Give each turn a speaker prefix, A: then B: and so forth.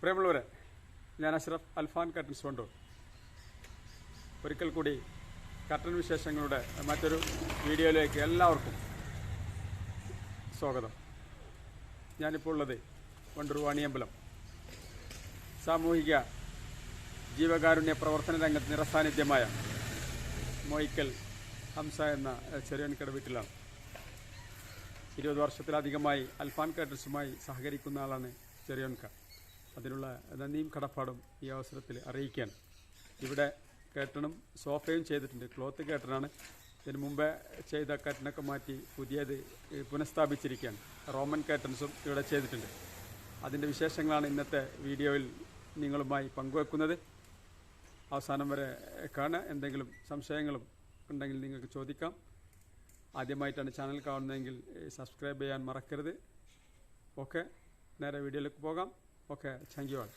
A: പ്രിയമുള്ളവരെ, ഞാൻ അഷ്റഫ് അൽഫാൻ കർട്ടൻസ് വണ്ടൂർ. ഒരിക്കൽ കൂടി കർട്ടൻ വിശേഷങ്ങളുടെ മറ്റൊരു വീഡിയോയിലേക്ക് എല്ലാവർക്കും സ്വാഗതം. ഞാനിപ്പോൾ ഉള്ളത് വണ്ടൂർ വാണിയമ്പലം സാമൂഹിക ജീവകാരുണ്യ പ്രവർത്തന രംഗത്ത് നിറസാന്നിധ്യമായ മോയിക്കൽ ഹംസ എന്ന ചെറിയൻകട വീട്ടിലാണ്. 20 വർഷത്തിലധികമായി അൽഫാൻ കർട്ടൻസുമായി സഹകരിക്കുന്ന ആളാണ് ചെറിയൻക. അതിനുള്ള നന്ദിയും കടപ്പാടും ഈ അവസരത്തിൽ അറിയിക്കുകയാണ്. ഇവിടെ കർട്ടനും സോഫയും ചെയ്തിട്ടുണ്ട്. ക്ലോത്ത് കർട്ടനാണ്. ഇതിന് മുമ്പേ ചെയ്ത കർട്ടനൊക്കെ മാറ്റി പുതിയത് പുനഃസ്ഥാപിച്ചിരിക്കുകയാണ്. റോമൻ കർട്ടൻസും ഇവിടെ ചെയ്തിട്ടുണ്ട്. അതിൻ്റെ വിശേഷങ്ങളാണ് ഇന്നത്തെ വീഡിയോയിൽ നിങ്ങളുമായി പങ്കുവെക്കുന്നത്. അവസാനം വരെ കാണുക. എന്തെങ്കിലും സംശയങ്ങളും ഉണ്ടെങ്കിൽ നിങ്ങൾക്ക് ചോദിക്കാം. ആദ്യമായിട്ടാണ് ചാനൽ കാണുന്നതെങ്കിൽ സബ്സ്ക്രൈബ് ചെയ്യാൻ മറക്കരുത്. ഓക്കെ, നേരെ വീഡിയോയിലേക്ക് പോകാം. Okay, thank you all.